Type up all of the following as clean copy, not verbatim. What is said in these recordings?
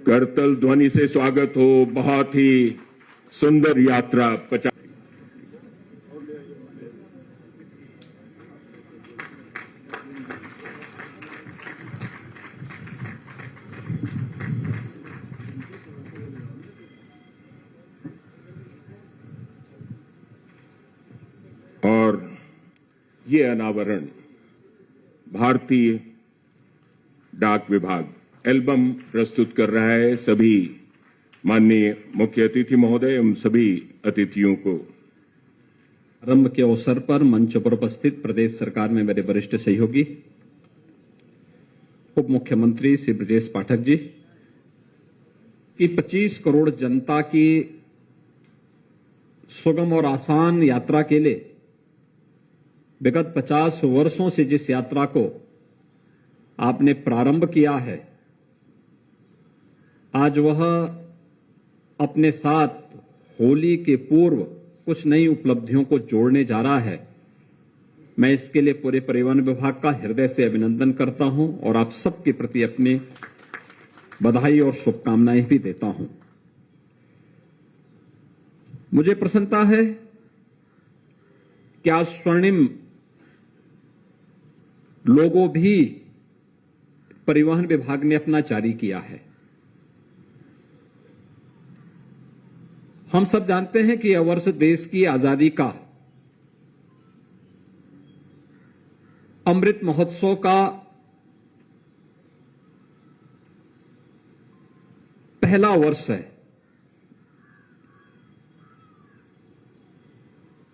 करतल ध्वनि से स्वागत हो। बहुत ही सुंदर यात्रा 50 और ये अनावरण भारतीय डाक विभाग एल्बम प्रस्तुत कर रहा है। सभी माननीय मुख्य अतिथि महोदय एवं सभी अतिथियों को आरंभ के अवसर पर मंच पर उपस्थित प्रदेश सरकार में मेरे वरिष्ठ सहयोगी उप मुख्यमंत्री श्री ब्रजेश पाठक जी की 25 करोड़ जनता की सुगम और आसान यात्रा के लिए विगत 50 वर्षों से जिस यात्रा को आपने प्रारंभ किया है, आज वह अपने साथ होली के पूर्व कुछ नई उपलब्धियों को जोड़ने जा रहा है। मैं इसके लिए पूरे परिवहन विभाग का हृदय से अभिनंदन करता हूं और आप सबके प्रति अपनी बधाई और शुभकामनाएं भी देता हूं। मुझे प्रसन्नता है कि आज स्वर्णिम लोगो भी परिवहन विभाग ने अपना जारी किया है। हम सब जानते हैं कि यह वर्ष देश की आजादी का अमृत महोत्सव का पहला वर्ष है।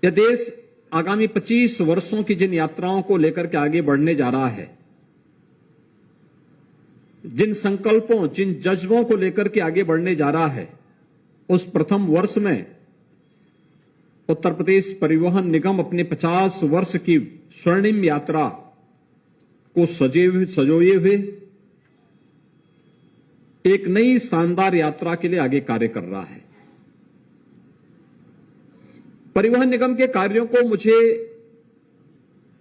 यह देश आगामी 25 वर्षों की जिन यात्राओं को लेकर के आगे बढ़ने जा रहा है, जिन संकल्पों, जिन जज्बों को लेकर के आगे बढ़ने जा रहा है, उस प्रथम वर्ष में उत्तर प्रदेश परिवहन निगम अपने 50 वर्ष की स्वर्णिम यात्रा को सजोए हुए एक नई शानदार यात्रा के लिए आगे कार्य कर रहा है। परिवहन निगम के कार्यों को मुझे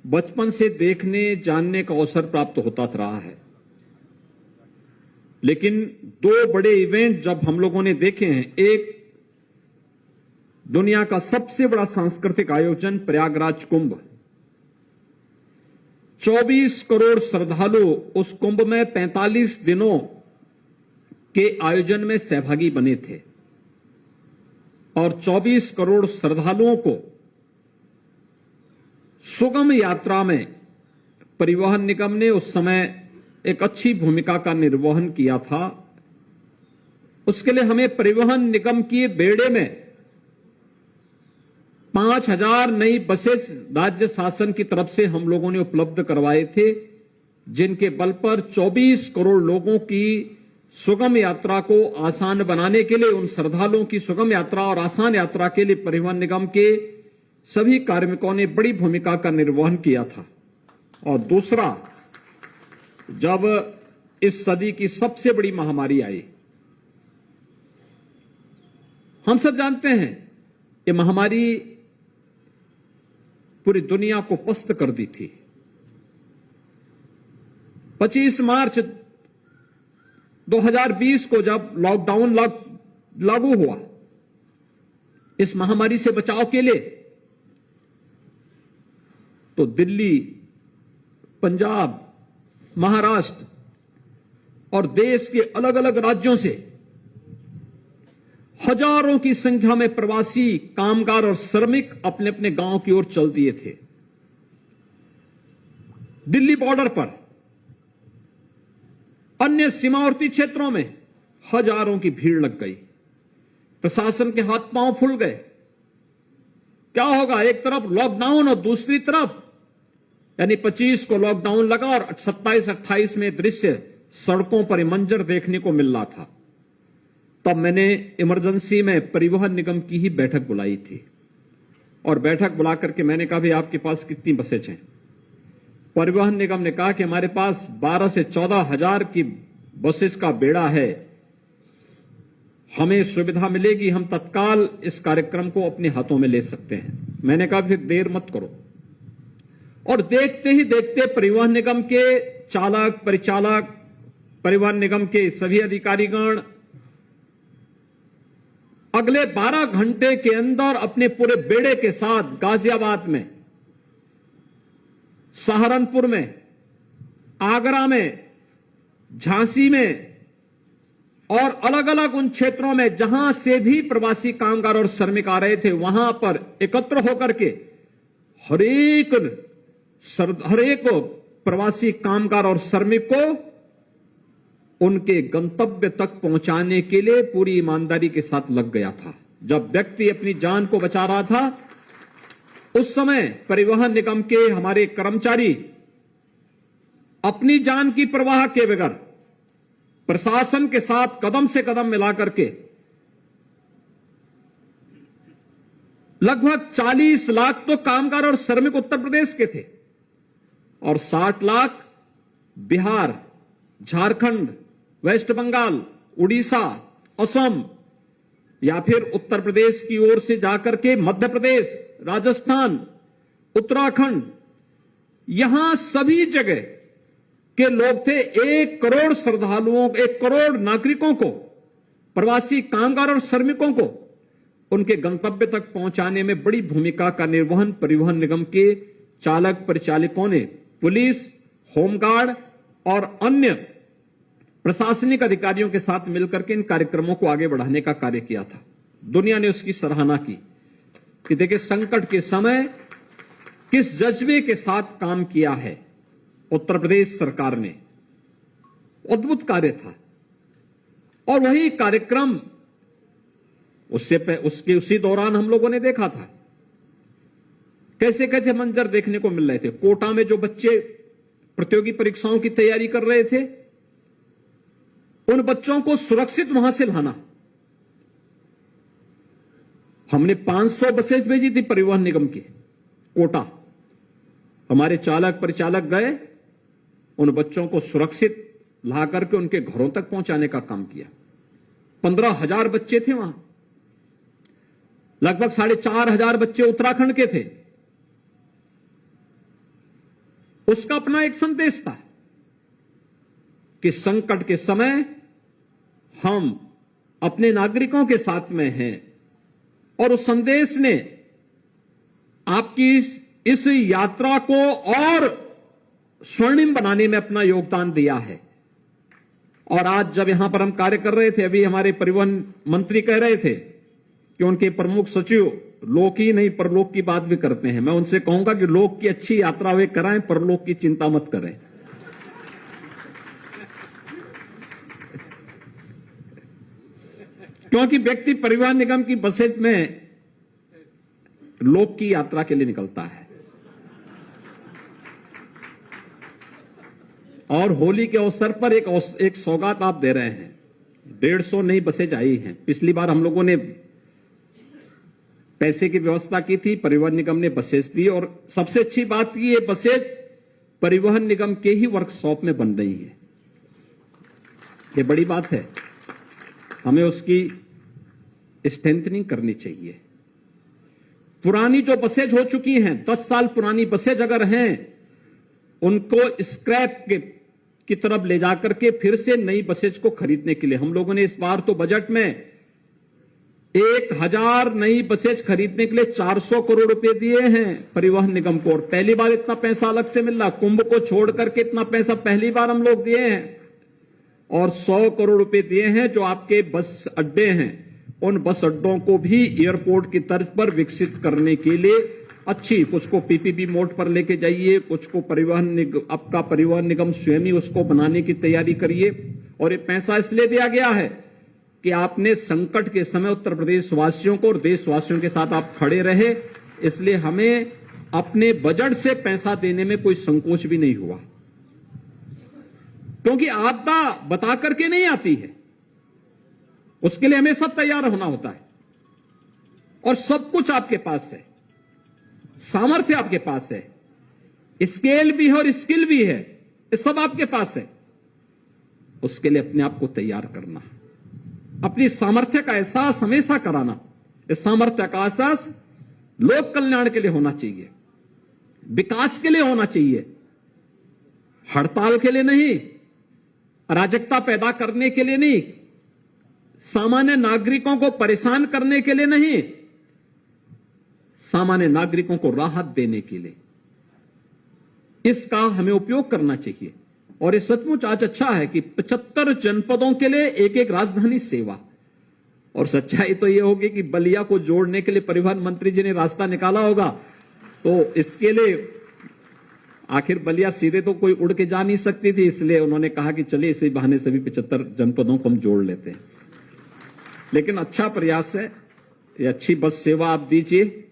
बचपन से देखने, जानने का अवसर प्राप्त होता रहा है, लेकिन दो बड़े इवेंट जब हम लोगों ने देखे हैं, एक दुनिया का सबसे बड़ा सांस्कृतिक आयोजन प्रयागराज कुंभ, 24 करोड़ श्रद्धालु उस कुंभ में 45 दिनों के आयोजन में सहभागी बने थे और 24 करोड़ श्रद्धालुओं को सुगम यात्रा में परिवहन निगम ने उस समय एक अच्छी भूमिका का निर्वहन किया था। उसके लिए हमें परिवहन निगम की बेड़े में 5000 नई बसेस राज्य शासन की तरफ से हम लोगों ने उपलब्ध करवाए थे, जिनके बल पर 24 करोड़ लोगों की सुगम यात्रा को आसान बनाने के लिए, उन श्रद्धालुओं की सुगम यात्रा और आसान यात्रा के लिए परिवहन निगम के सभी कार्मिकों ने बड़ी भूमिका का निर्वहन किया था। और दूसरा, जब इस सदी की सबसे बड़ी महामारी आई, हम सब जानते हैं ये महामारी पूरी दुनिया को पस्त कर दी थी। 25 मार्च 2020 को जब लॉकडाउन लागू हुआ इस महामारी से बचाव के लिए, तो दिल्ली, पंजाब, महाराष्ट्र और देश के अलग अलग राज्यों से हजारों की संख्या में प्रवासी कामगार और श्रमिक अपने अपने गांव की ओर चल दिए थे। दिल्ली बॉर्डर पर, अन्य सीमावर्ती क्षेत्रों में हजारों की भीड़ लग गई। प्रशासन के हाथ पांव फूल गए। क्या होगा? एक तरफ लॉकडाउन और दूसरी तरफ यानी 25 को लॉकडाउन लगा और 27-28 में दृश्य सड़कों पर मंजर देखने को मिल रहा था। तब मैंने इमरजेंसी में परिवहन निगम की ही बैठक बुलाई थी और बैठक बुला करके मैंने कहा, भाई आपके पास कितनी बसेज हैं? परिवहन निगम ने कहा कि हमारे पास 12 से 14 हजार की बसेज का बेड़ा है, हमें सुविधा मिलेगी, हम तत्काल इस कार्यक्रम को अपने हाथों में ले सकते हैं। मैंने कहा फिर देर मत करो। और देखते ही देखते परिवहन निगम के चालक, परिचालक, परिवहन निगम के सभी अधिकारीगण, अगले 12 घंटे के अंदर अपने पूरे बेड़े के साथ गाजियाबाद में, सहारनपुर में, आगरा में, झांसी में और अलग अलग उन क्षेत्रों में जहां से भी प्रवासी कामगार और श्रमिक आ रहे थे, वहां पर एकत्र होकर के हर एक प्रवासी कामगार और श्रमिक को उनके गंतव्य तक पहुंचाने के लिए पूरी ईमानदारी के साथ लग गया था। जब व्यक्ति अपनी जान को बचा रहा था, उस समय परिवहन निगम के हमारे कर्मचारी अपनी जान की परवाह के बगैर प्रशासन के साथ कदम से कदम मिलाकर के लगभग 40 लाख तो कामगार और श्रमिक उत्तर प्रदेश के थे और 60 लाख बिहार, झारखंड, वेस्ट बंगाल, उड़ीसा, असम या फिर उत्तर प्रदेश की ओर से जाकर के मध्य प्रदेश, राजस्थान, उत्तराखंड, यहां सभी जगह के लोग थे। 1 करोड़ श्रद्धालुओं, 1 करोड़ नागरिकों को, प्रवासी कामगार और श्रमिकों को उनके गंतव्य तक पहुंचाने में बड़ी भूमिका का निर्वहन परिवहन निगम के चालक परिचालकों ने पुलिस, होमगार्ड और अन्य प्रशासनिक अधिकारियों के साथ मिलकर के इन कार्यक्रमों को आगे बढ़ाने का कार्य किया था। दुनिया ने उसकी सराहना की कि देखिए संकट के समय किस जज्बे के साथ काम किया है उत्तर प्रदेश सरकार ने। अद्भुत कार्य था और वही कार्यक्रम उसके उसी दौरान हम लोगों ने देखा था कैसे कैसे मंजर देखने को मिल रहे थे। कोटा में जो बच्चे प्रतियोगी परीक्षाओं की तैयारी कर रहे थे, उन बच्चों को सुरक्षित वहां से लाना। हमने 500 बसें भेजी थी परिवहन निगम की कोटा। हमारे चालक परिचालक गए, उन बच्चों को सुरक्षित ला करके उनके घरों तक पहुंचाने का काम किया। 15,000 बच्चे थे वहां, लगभग 4,500 बच्चे उत्तराखंड के थे। उसका अपना एक संदेश था कि संकट के समय हम अपने नागरिकों के साथ में हैं और उस संदेश ने आपकी इस यात्रा को और स्वर्णिम बनाने में अपना योगदान दिया है। और आज जब यहां पर हम कार्य कर रहे थे, अभी हमारे परिवहन मंत्री कह रहे थे कि उनके प्रमुख सचिव लोक ही नहीं परलोक की बात भी करते हैं। मैं उनसे कहूंगा कि लोक की अच्छी यात्रा वे कराएं, परलोक की चिंता मत करें। क्योंकि व्यक्ति परिवहन निगम की बसें में लोक की यात्रा के लिए निकलता है। और होली के अवसर पर एक सौगात आप दे रहे हैं। 150 नई बसें आई हैं। पिछली बार हम लोगों ने पैसे की व्यवस्था की थी, परिवहन निगम ने बसें दी और सबसे अच्छी बात की ये बसें परिवहन निगम के ही वर्कशॉप में बन रही है। ये बड़ी बात है, हमें उसकी स्ट्रेंथनिंग करनी चाहिए। पुरानी जो बसें हो चुकी हैं, 10 साल पुरानी बसें अगर हैं, उनको स्क्रैप की तरफ ले जाकर के फिर से नई बसेज को खरीदने के लिए हम लोगों ने इस बार तो बजट में 1000 नई बसेज खरीदने के लिए 400 करोड़ रुपए दिए हैं परिवहन निगम को। और पहली बार इतना पैसा अलग से मिल रहा, कुंभ को छोड़ करके इतना पैसा पहली बार हम लोग दिए हैं। और 100 करोड़ रुपए दिए हैं जो आपके बस अड्डे हैं, उन बस अड्डों को भी एयरपोर्ट की तर्ज पर विकसित करने के लिए अच्छी, कुछ को पीपीपी मोड पर लेके जाइए, कुछ को आपका परिवहन निगम स्वयं ही उसको बनाने की तैयारी करिए। और ये पैसा इसलिए दिया गया है कि आपने संकट के समय उत्तर प्रदेश वासियों को और देशवासियों के साथ आप खड़े रहे, इसलिए हमें अपने बजट से पैसा देने में कोई संकोच भी नहीं हुआ। क्योंकि आपदा बता करके नहीं आती है, उसके लिए हमेशा तैयार होना होता है। और सब कुछ आपके पास है, सामर्थ्य आपके पास है, स्केल भी है और स्किल भी है, ये सब आपके पास है। उसके लिए अपने आप को तैयार करना, अपनी सामर्थ्य का एहसास हमेशा कराना। इस सामर्थ्य का एहसास लोक कल्याण के लिए होना चाहिए, विकास के लिए होना चाहिए, हड़ताल के लिए नहीं, अराजकता पैदा करने के लिए नहीं, सामान्य नागरिकों को परेशान करने के लिए नहीं, सामान्य नागरिकों को राहत देने के लिए इसका हमें उपयोग करना चाहिए। और ये सचमुच आज अच्छा है कि 75 जनपदों के लिए एक एक राजधानी सेवा। और सच्चाई तो ये होगी कि बलिया को जोड़ने के लिए परिवहन मंत्री जी ने रास्ता निकाला होगा, तो इसके लिए आखिर बलिया सीधे तो कोई उड़ के जा नहीं सकती थी, इसलिए उन्होंने कहा कि चलिए इसी बहाने सभी 75 जनपदों को हम जोड़ लेते हैं। लेकिन अच्छा प्रयास है, ये अच्छी बस सेवा आप दीजिए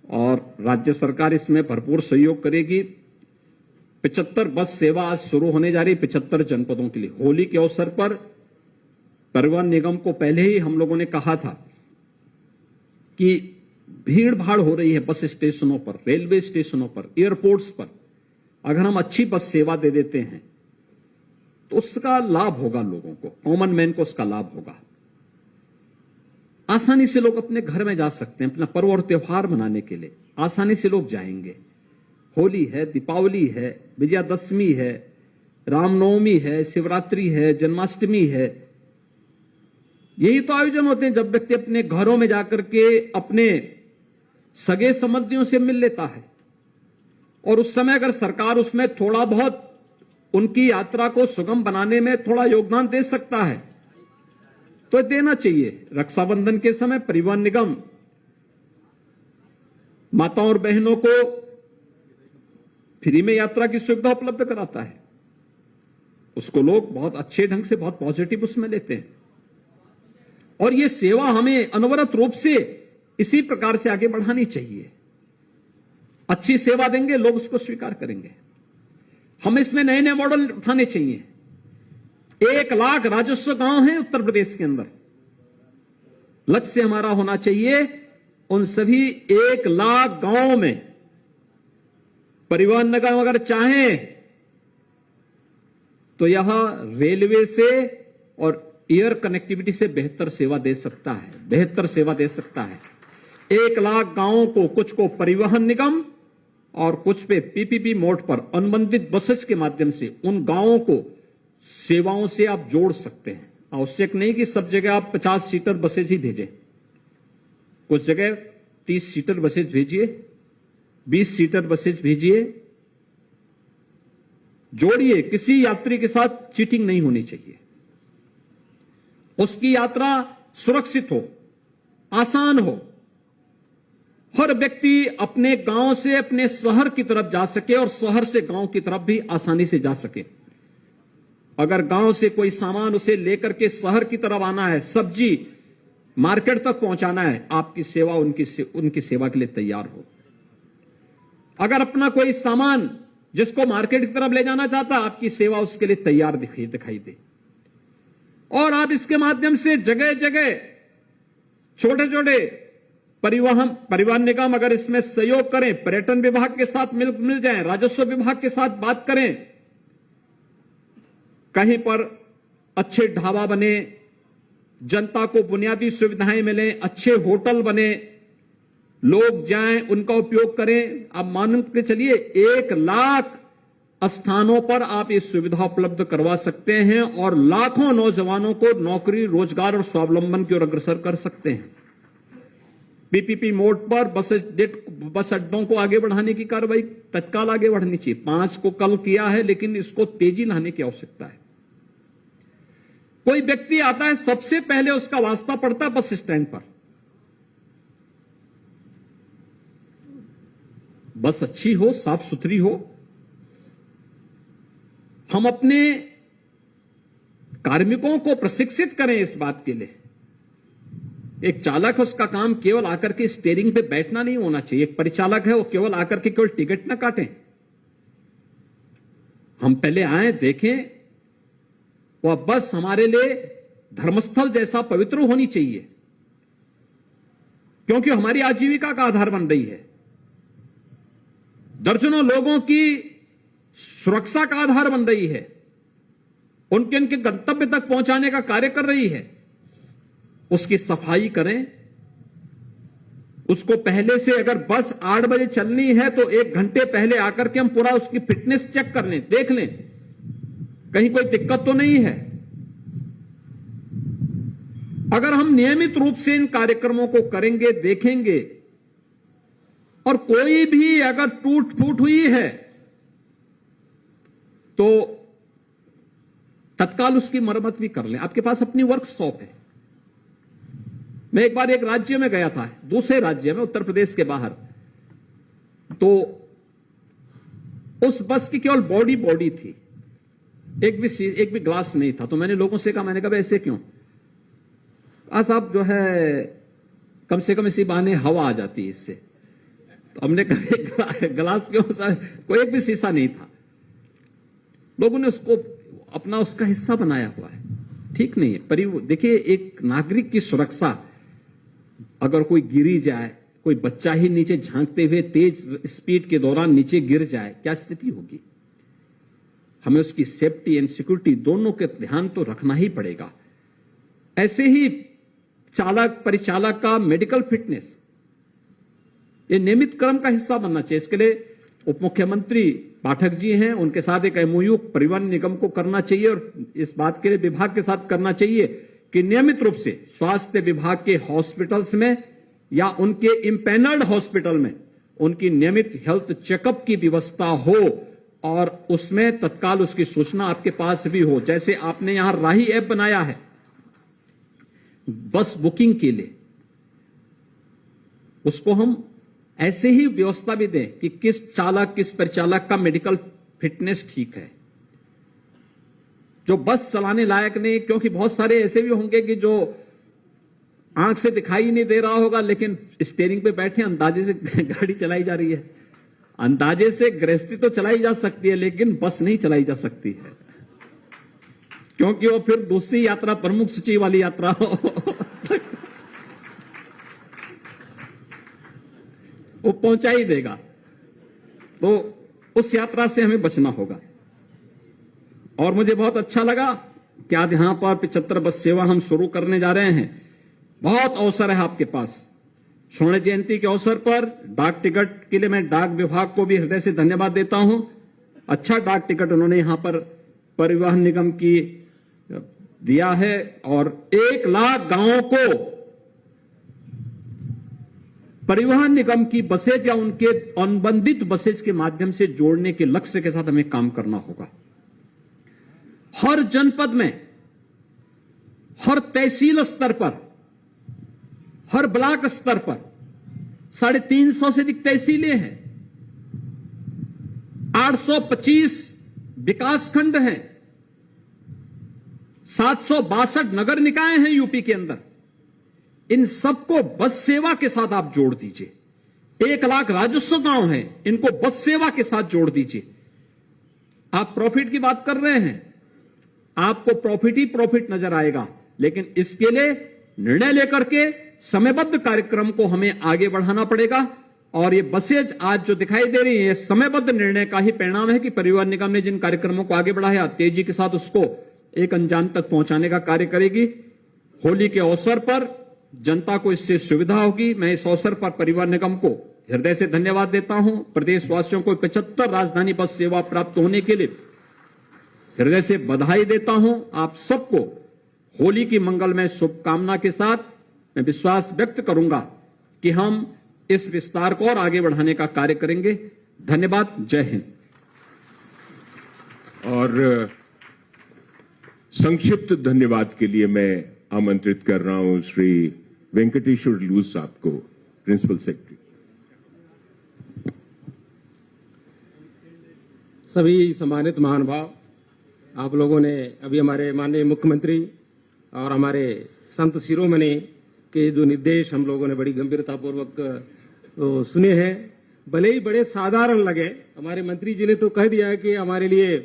और राज्य सरकार इसमें भरपूर सहयोग करेगी। 75 बस सेवा आज शुरू होने जा रही 75 जनपदों के लिए। होली के अवसर पर परिवहन निगम को पहले ही हम लोगों ने कहा था कि भीड़ भाड़ हो रही है बस स्टेशनों पर, रेलवे स्टेशनों पर, एयरपोर्ट्स पर। अगर हम अच्छी बस सेवा दे देते हैं तो उसका लाभ होगा लोगों को, कॉमन मैन को उसका लाभ होगा। आसानी से लोग अपने घर में जा सकते हैं, अपना पर्व और त्योहार मनाने के लिए आसानी से लोग जाएंगे। होली है, दीपावली है, विजयादशमी है, रामनवमी है, शिवरात्रि है, जन्माष्टमी है। यही तो आयोजन होते हैं जब व्यक्ति अपने घरों में जाकर के अपने सगे संबंधियों से मिल लेता है। और उस समय अगर सरकार उसमें थोड़ा बहुत उनकी यात्रा को सुगम बनाने में थोड़ा योगदान दे सकता है तो देना चाहिए। रक्षाबंधन के समय परिवहन निगम माताओं और बहनों को फ्री में यात्रा की सुविधा उपलब्ध कराता है। उसको लोग बहुत अच्छे ढंग से, बहुत पॉजिटिव उसमें लेते हैं। और यह सेवा हमें अनवरत रूप से इसी प्रकार से आगे बढ़ानी चाहिए। अच्छी सेवा देंगे, लोग उसको स्वीकार करेंगे। हम इसमें नए नए मॉडल उठाने चाहिए। 1 लाख राजस्व गांव हैं उत्तर प्रदेश के अंदर। लक्ष्य हमारा होना चाहिए उन सभी 1 लाख गांवों में परिवहन निगम अगर चाहें तो यह रेलवे से और एयर कनेक्टिविटी से बेहतर सेवा दे सकता है, बेहतर सेवा दे सकता है। 1 लाख गांवों को, कुछ को परिवहन निगम और कुछ पे पीपीपी मोड पर अनुबंधित बसेस के माध्यम से उन गांवों को सेवाओं से आप जोड़ सकते हैं। आवश्यक नहीं कि सब जगह आप 50 सीटर बसेज ही भेजें, कुछ जगह 30 सीटर बसेज भेजिए, 20 सीटर बसेज भेजिए। जोड़िए, किसी यात्री के साथ चीटिंग नहीं होनी चाहिए। उसकी यात्रा सुरक्षित हो, आसान हो, हर व्यक्ति अपने गांव से अपने शहर की तरफ जा सके और शहर से गांव की तरफ भी आसानी से जा सके। अगर गांव से कोई सामान उसे लेकर के शहर की तरफ आना है, सब्जी मार्केट तक पहुंचाना है, आपकी सेवा उनकी सेवा के लिए तैयार हो। अगर अपना कोई सामान जिसको मार्केट की तरफ ले जाना चाहता, आपकी सेवा उसके लिए तैयार दिखाई दे। और आप इसके माध्यम से जगह जगह छोटे छोटे परिवहन निगम अगर इसमें सहयोग करें, पर्यटन विभाग के साथ मिल जाएं, राजस्व विभाग के साथ बात करें, कहीं पर अच्छे ढाबा बने, जनता को बुनियादी सुविधाएं मिले, अच्छे होटल बने, लोग जाएं, उनका उपयोग करें। आप मान के चलिए 1 लाख स्थानों पर आप ये सुविधा उपलब्ध करवा सकते हैं और लाखों नौजवानों को नौकरी, रोजगार और स्वावलंबन की ओर अग्रसर कर सकते हैं। पीपीपी मोड पर बस अड्डों को आगे बढ़ाने की कार्रवाई तत्काल आगे बढ़नी चाहिए। 5 को कल किया है, लेकिन इसको तेजी लाने की आवश्यकता है। कोई व्यक्ति आता है, सबसे पहले उसका वास्ता पड़ता है बस स्टैंड पर। बस अच्छी हो, साफ सुथरी हो। हम अपने कार्मिकों को प्रशिक्षित करें इस बात के लिए। एक चालक है, उसका काम केवल आकर के स्टीयरिंग पे बैठना नहीं होना चाहिए। एक परिचालक है, वो केवल आकर के केवल टिकट ना काटें। हम पहले आए, देखें, वह बस हमारे लिए धर्मस्थल जैसा पवित्र होनी चाहिए, क्योंकि हमारी आजीविका का आधार बन रही है। दर्जनों लोगों की सुरक्षा का आधार बन रही है, उनके गंतव्य तक पहुंचाने का कार्य कर रही है। उसकी सफाई करें। उसको पहले से, अगर बस 8 बजे चलनी है तो 1 घंटे पहले आकर के हम पूरा उसकी फिटनेस चेक कर लें, देख लें कहीं कोई दिक्कत तो नहीं है। अगर हम नियमित रूप से इन कार्यक्रमों को करेंगे, देखेंगे, और कोई भी अगर टूट फूट हुई है तो तत्काल उसकी मरम्मत भी कर लें। आपके पास अपनी वर्कशॉप है। मैं एक बार एक राज्य में गया था, दूसरे राज्य में, उत्तर प्रदेश के बाहर, तो उस बस की केवल बॉडी थी, एक भी ग्लास नहीं था। तो मैंने लोगों से कहा, मैंने कहा ऐसे क्यों? साहब जो है कम से कम इसी बहाने हवा आ जाती है इससे। तो हमने कहा ग्लास क्यों? कोई एक भी शीशा नहीं था। लोगों ने उसको अपना उसका हिस्सा बनाया हुआ है। ठीक नहीं है। देखिए, एक नागरिक की सुरक्षा, अगर कोई गिरी जाए, कोई बच्चा ही नीचे झांकते हुए तेज स्पीड के दौरान नीचे गिर जाए, क्या स्थिति होगी? हमें उसकी सेफ्टी एंड सिक्योरिटी दोनों के ध्यान तो रखना ही पड़ेगा। ऐसे ही चालक परिचालक का मेडिकल फिटनेस, ये नियमित क्रम का हिस्सा बनना चाहिए। इसके लिए उप मुख्यमंत्री पाठक जी हैं, उनके साथ एक एमओयू परिवहन निगम को करना चाहिए और इस बात के लिए विभाग के साथ करना चाहिए कि नियमित रूप से स्वास्थ्य विभाग के हॉस्पिटल्स में या उनके इम्पैनल्ड हॉस्पिटल में उनकी नियमित हेल्थ चेकअप की व्यवस्था हो और उसमें तत्काल उसकी सूचना आपके पास भी हो। जैसे आपने यहां राही ऐप बनाया है बस बुकिंग के लिए, उसको हम ऐसे ही व्यवस्था भी दें कि किस चालक किस परिचालक का मेडिकल फिटनेस ठीक है, जो बस चलाने लायक नहीं। क्योंकि बहुत सारे ऐसे भी होंगे कि जो आंख से दिखाई नहीं दे रहा होगा लेकिन स्टीयरिंग पे बैठे अंदाजे से गाड़ी चलाई जा रही है। अंदाजे से गृहस्थी तो चलाई जा सकती है लेकिन बस नहीं चलाई जा सकती है, क्योंकि वो फिर दूसरी यात्रा प्रमुख सूची वाली यात्रा हो वो पहुंचा ही देगा। तो उस यात्रा से हमें बचना होगा। और मुझे बहुत अच्छा लगा कि आज यहां पर 75 बस सेवा हम शुरू करने जा रहे हैं। बहुत अवसर है आपके पास। स्वर्ण जयंती के अवसर पर डाक टिकट के लिए मैं डाक विभाग को भी हृदय से धन्यवाद देता हूं। अच्छा डाक टिकट उन्होंने यहां पर परिवहन निगम की दिया है और 1 लाख गांवों को परिवहन निगम की बसेज या उनके अनुबंधित बसेज के माध्यम से जोड़ने के लक्ष्य के साथ हमें काम करना होगा। हर जनपद में, हर तहसील स्तर पर, हर ब्लॉक स्तर पर 350 से अधिक तहसीलें हैं, 825 विकासखंड हैं, 762 नगर निकाय हैं यूपी के अंदर। इन सबको बस सेवा के साथ आप जोड़ दीजिए। 1 लाख राजस्व गांव हैं, इनको बस सेवा के साथ जोड़ दीजिए। आप प्रॉफिट की बात कर रहे हैं, आपको प्रॉफिट ही प्रॉफिट नजर आएगा, लेकिन इसके लिए निर्णय लेकर के समयबद्ध कार्यक्रम को हमें आगे बढ़ाना पड़ेगा। और ये बसेज आज जो दिखाई दे रही है, समयबद्ध निर्णय का ही परिणाम है कि परिवहन निगम ने जिन कार्यक्रमों को आगे बढ़ाया, तेजी के साथ उसको एक अंजाम तक पहुंचाने का कार्य करेगी। होली के अवसर पर जनता को इससे सुविधा होगी। मैं इस अवसर पर परिवहन निगम को हृदय से धन्यवाद देता हूं। प्रदेशवासियों को 75 राजधानी बस सेवा प्राप्त होने के लिए हृदय से बधाई देता हूं। आप सबको होली की मंगलमय शुभकामना के साथ मैं विश्वास व्यक्त करूंगा कि हम इस विस्तार को और आगे बढ़ाने का कार्य करेंगे। धन्यवाद। जय हिंद। और संक्षिप्त धन्यवाद के लिए मैं आमंत्रित कर रहा हूं श्री वेंकटेश्वर लूज साहब को, प्रिंसिपल सेक्रेटरी। सभी सम्मानित महानुभाव, आप लोगों ने अभी हमारे माननीय मुख्यमंत्री और हमारे संत शिरोमणि के जो निर्देश हम लोगों ने बड़ी गंभीरतापूर्वक सुने हैं। भले ही बड़े साधारण लगे, हमारे मंत्री जी ने तो कह दिया कि हमारे लिए